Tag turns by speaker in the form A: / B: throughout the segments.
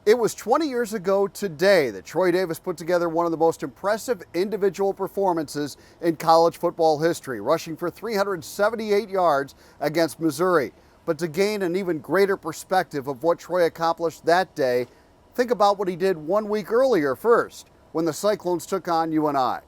A: It was 20 years ago today that Troy Davis put together one of the most impressive individual performances in college football history, rushing for 378 yards against Missouri. But to gain an even greater perspective of what Troy accomplished that day, think about what he did 1 week earlier first, when the Cyclones took on UNI.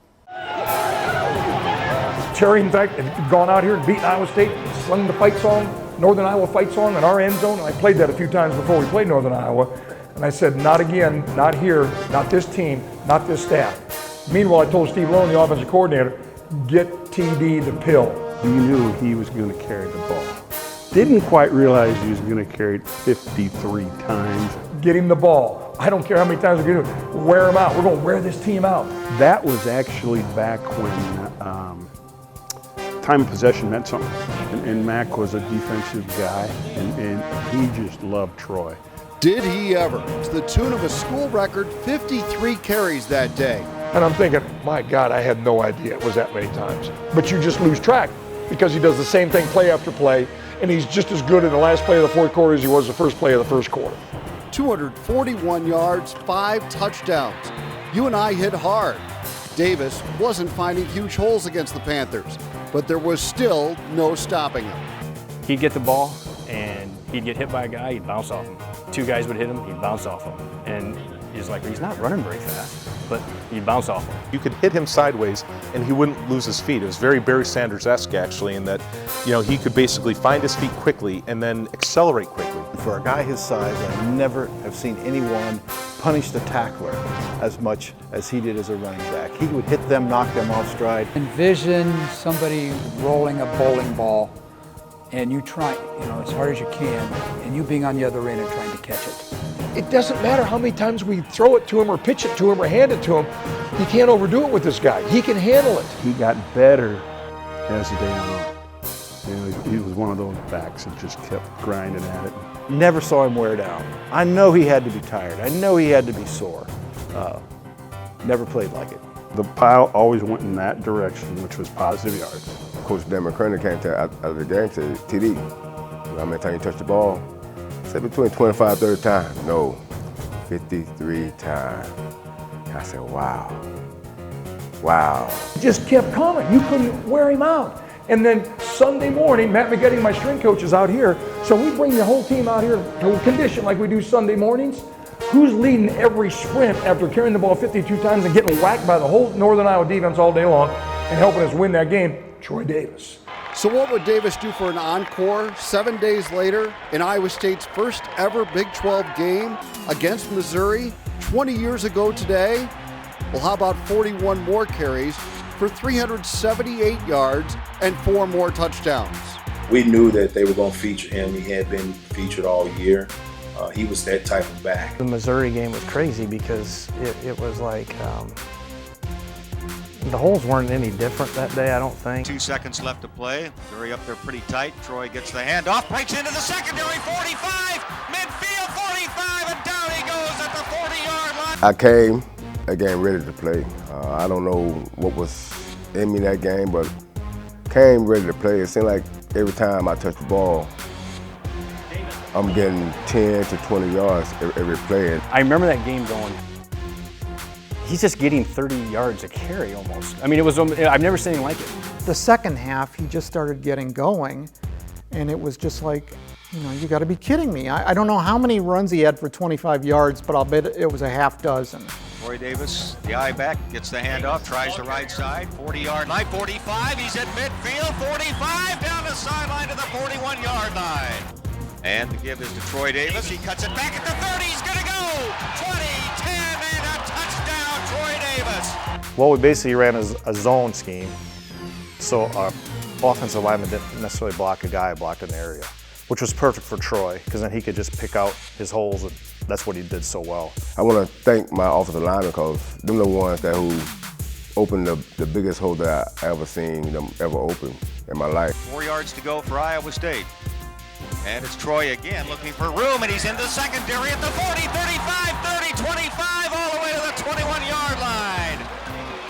B: Terry, in fact, had gone out here and beaten Iowa State, sung the fight song, Northern Iowa fight song in our end zone. And I played that a few times before we played Northern Iowa. And I said, not again, not here, not this team, not this staff. Meanwhile, I told Steve Lowen, the offensive coordinator, get TD the pill.
C: You knew he was going to carry the ball. Didn't quite realize he was going to carry it 53 times.
B: Get him the ball. I don't care how many times we're going to wear him out. We're going to wear this team out.
C: That was actually back when time of possession meant something. And Mac was a defensive guy, and he just loved Troy.
A: Did he ever? To the tune of a school record 53 carries that day.
B: And I'm thinking, my God, I had no idea it was that many times. But you just lose track because he does the same thing play after play, and he's just as good in the last play of the fourth quarter as he was the first play of the first quarter.
A: 241 yards, 5 touchdowns. UNI hit hard. Davis wasn't finding huge holes against the Panthers, but there was still no stopping him.
D: He'd get the ball, and he'd get hit by a guy, he'd bounce off him. 2 guys would hit him, he'd bounce off him. And he's like, he's not running very fast, but he'd bounce off him.
E: You could hit him sideways and he wouldn't lose his feet. It was very Barry Sanders-esque actually, in that, he could basically find his feet quickly and then accelerate quickly.
F: For a guy his size, I never have seen anyone punish the tackler as much as he did as a running back. He would hit them, knock them off stride.
G: Envision somebody rolling a bowling ball and you try, as hard as you can, and you being on the other end and trying to catch it.
B: It doesn't matter how many times we throw it to him or pitch it to him or hand it to him. You can't overdo it with this guy. He can handle it.
C: He got better as the day went on. He was one of those backs that just kept grinding at it.
F: Never saw him wear down. I know he had to be tired. I know he had to be sore. Never played like it.
C: The pile always went in that direction, which was positive yards.
H: Coach Dan McCrurney came out of the game to TD. How many times you touch the ball? I said between 25 and 30 times. No, 53 times. I said, wow. Wow.
B: He just kept coming. You couldn't wear him out. And then Sunday morning, Matt McGetty, my strength coach, is out here. So we bring the whole team out here to condition like we do Sunday mornings. Who's leading every sprint after carrying the ball 52 times and getting whacked by the whole Northern Iowa defense all day long and helping us win that game? Troy Davis.
A: So what would Davis do for an encore 7 days later in Iowa State's first ever Big 12 game against Missouri 20 years ago today? Well, how about 41 more carries for 378 yards and 4 more touchdowns?
I: We knew that they were going to feature him. He had been featured all year. He was that type of back.
J: The Missouri game was crazy because it was like the holes weren't any different that day, I don't think.
K: 2 seconds left to play. Missouri up there pretty tight. Troy gets the handoff, breaks into the secondary, 45, midfield 45, and down he goes at the 40-yard line.
H: I came again ready to play. I don't know what was in me that game, but came ready to play. It seemed like every time I touch the ball, I'm getting 10 to 20 yards every play.
D: I remember that game going, he's just getting 30 yards a carry almost. I mean, I've never seen anything like it.
L: The second half, he just started getting going, and it was just like, you got to be kidding me. I don't know how many runs he had for 25 yards, but I'll bet it was a half dozen.
K: Troy Davis, the eye back, gets the handoff, tries the right side, 40-yard line, 45, he's at midfield, 45, down the sideline to the 41-yard line. And the give is to Troy Davis, he cuts it back at the 30, he's gonna go! 20, 10, and a touchdown, Troy Davis!
J: Well, we basically ran a zone scheme, so our offensive lineman didn't necessarily block a guy, blocked an area, which was perfect for Troy, because then he could just pick out his holes, and that's what he did so well.
H: I want to thank my offensive linemen because them the ones who opened the biggest hole that I ever seen them ever open in my life.
K: 4 yards to go for Iowa State. And it's Troy again looking for room, and he's in the secondary at the 40, 35, 30, 25, all the way to the 21-yard line.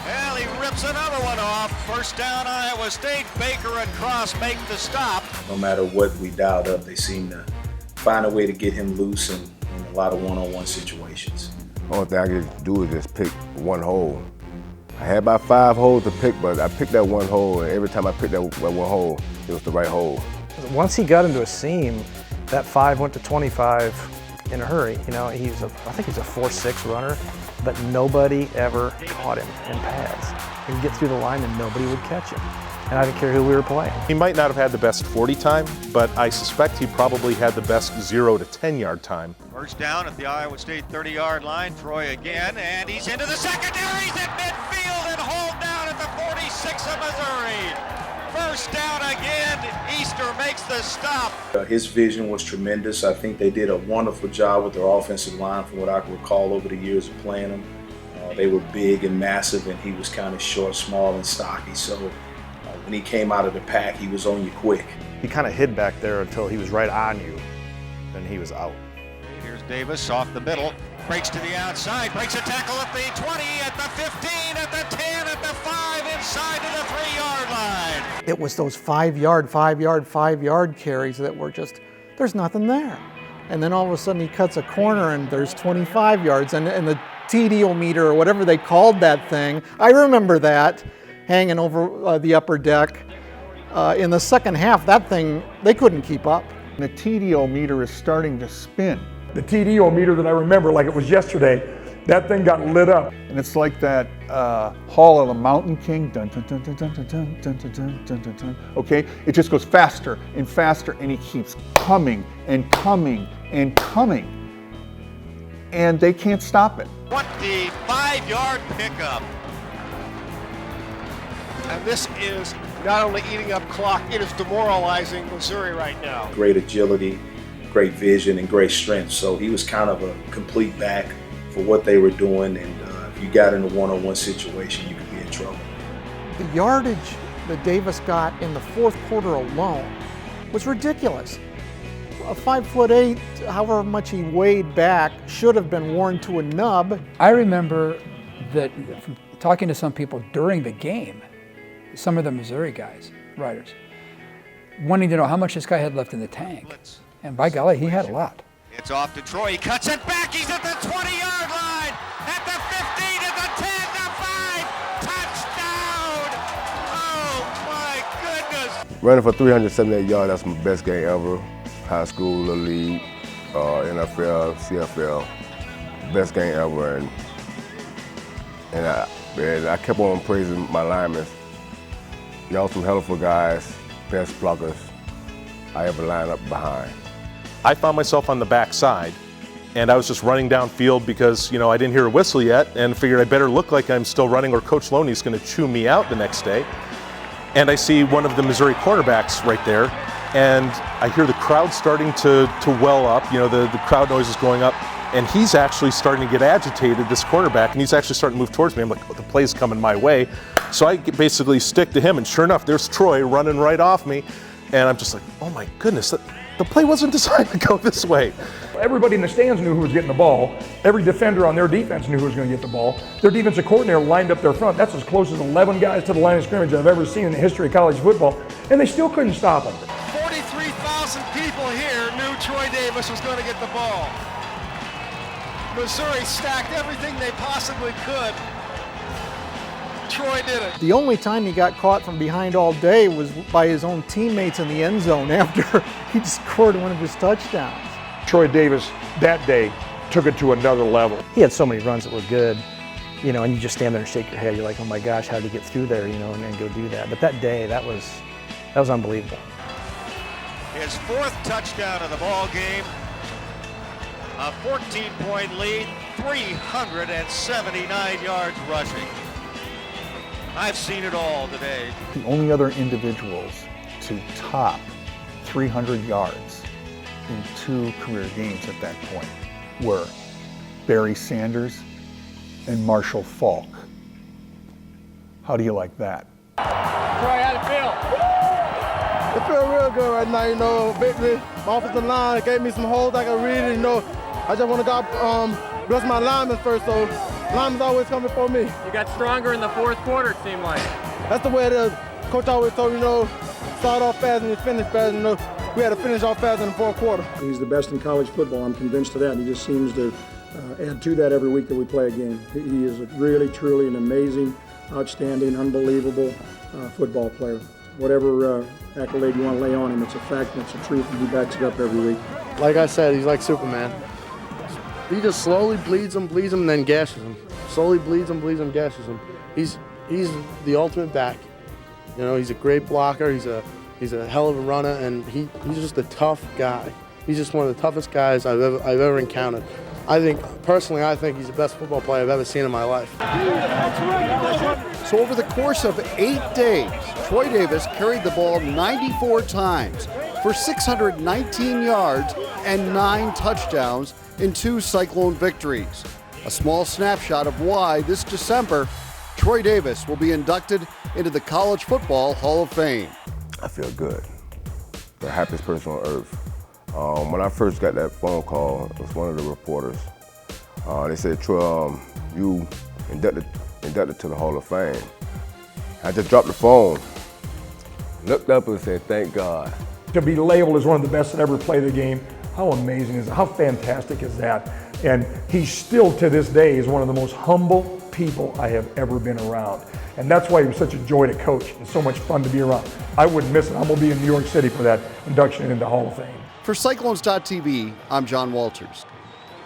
K: Well, he rips another one off. First down, Iowa State. Baker and Cross make the stop.
I: No matter what we dialed up, they seem to find a way to get him loose and a lot of one-on-one situations.
H: Only thing I could do is just pick one hole. I had about 5 holes to pick, but I picked that one hole, and every time I picked that one hole, it was the right hole.
M: Once he got into a seam, that 5 went to 25 in a hurry. You know, I think he's a 4.6 runner, but nobody ever caught him in pads. He'd get through the line and nobody would catch him. And I didn't care who we were playing.
E: He might not have had the best 40 time, but I suspect he probably had the best 0 to 10 yard time.
K: First down at the Iowa State 30-yard line. Troy again, and he's into the secondary. He's at midfield and hauled down at the 46 of Missouri. First down again. Easter makes the stop.
I: His vision was tremendous. I think they did a wonderful job with their offensive line from what I can recall over the years of playing them. They were big and massive, and he was kind of short, small, and stocky. So when he came out of the pack, he was on you quick.
J: He kind of hid back there until he was right on you, and he was out.
K: Here's Davis off the middle, breaks to the outside, breaks a tackle at the 20, at the 15, at the 10, at the 5, inside to the 3-yard line.
L: It was those 5-yard, 5-yard, 5-yard carries that were just, there's nothing there. And then all of a sudden he cuts a corner and there's 25 yards, and the TD-o-meter or whatever they called that thing, I remember that, hanging over the upper deck. In the second half, that thing, they couldn't keep up.
C: The TD-o-meter is starting to spin.
B: The TD-o-meter that I remember like it was yesterday, that thing got lit up.
C: And it's like that Hall of the Mountain King, dun, dun, dun, dun, dun, dun, dun, dun, dun, dun, dun, dun. Okay? It just goes faster and faster, and he keeps coming and coming and coming. And they can't stop it.
K: 25-yard pickup.
N: And this is not only eating up clock, it is demoralizing Missouri right now.
I: Great agility, great vision, and great strength. So he was kind of a complete back for what they were doing, and if you got in a one-on-one situation, you could be in trouble.
L: The yardage that Davis got in the fourth quarter alone was ridiculous. A 5'8", however much he weighed back, should have been worn to a nub.
G: I remember that from talking to some people during the game, some of the Missouri guys, riders, wanting to know how much this guy had left in the tank. And by golly, he had a lot.
K: It's off to Troy. He cuts it back. He's at the 20-yard line. At the 15, at the 10, the 5. Touchdown! Oh, my goodness.
H: Running for 378 yards, that's my best game ever. High school, little league, NFL, CFL, best game ever. And I kept on praising my linemen. Y'all some helpful guys, best blockers I ever lined up behind.
E: I found myself on the back side, and I was just running downfield because, you know, I didn't hear a whistle yet, and figured I better look like I'm still running or Coach Loney's going to chew me out the next day. And I see one of the Missouri cornerbacks right there, and I hear the crowd starting to well up. You know, the crowd noise is going up, and he's actually starting to get agitated, this cornerback, and he's actually starting to move towards me. I'm like, oh, the play's coming my way. So I basically stick to him, and sure enough, there's Troy running right off me, and I'm just like, oh my goodness, the play wasn't designed to go this way.
B: Everybody in the stands knew who was getting the ball. Every defender on their defense knew who was going to get the ball. Their defensive coordinator lined up their front. That's as close as 11 guys to the line of scrimmage I've ever seen in the history of college football, and they still couldn't stop them.
N: 43,000 people here knew Troy Davis was going to get the ball. Missouri stacked everything they possibly could. Troy did it.
L: The only time he got caught from behind all day was by his own teammates in the end zone after he scored one of his touchdowns.
B: Troy Davis that day took it to another level.
M: He had so many runs that were good, you know, and you just stand there and shake your head. You're like, oh my gosh, how did he get through there, you know, and go do that. But that day, that was unbelievable.
K: His 4th touchdown of the ball game. A 14-point lead, 379 yards rushing. I've seen it all today.
C: The only other individuals to top 300 yards in 2 career games at that point were Barry Sanders and Marshall Falk. How do you like that?
N: Troy, how'd it feel?
O: It feels real good right now, you know, victory. My offensive line gave me some holes I can read, you know. I just want to bless my linemen first, so linemen's always coming for me.
N: You got stronger in the fourth quarter, it seemed like.
O: That's the way it is. Coach always told me, you know, start off fast and you finish fast, you know. we had to finish off fast in the fourth quarter.
B: He's the best in college football. I'm convinced of that. And he just seems to add to that every week that we play a game. He is really, truly an amazing, outstanding, unbelievable football player. Whatever accolade you want to lay on him, it's a fact and it's the truth, and he backs it up every week.
O: Like I said, he's like Superman. He just slowly bleeds him, and then gashes him. Slowly bleeds him, gashes him. He's the ultimate back. You know, he's a great blocker. He's a hell of a runner, and he's just a tough guy. He's just one of the toughest guys I've ever encountered. I think he's the best football player I've ever seen in my life.
A: So over the course of 8 days, Troy Davis carried the ball 94 times for 619 yards and 9 touchdowns in 2 Cyclone victories. A small snapshot of why this December, Troy Davis will be inducted into the College Football Hall of Fame.
H: I feel good. The happiest person on earth. When I first got that phone call, it was one of the reporters. They said, Troy, you inducted to the Hall of Fame. I just dropped the phone, looked up and said, thank God.
B: To be labeled as one of the best that ever played the game, how amazing is that? How fantastic is that? And he still, to this day, is one of the most humble people I have ever been around. And that's why he was such a joy to coach and so much fun to be around. I wouldn't miss it. I'm going to be in New York City for that induction into the Hall of Fame.
A: For Cyclones.tv, I'm John Walters.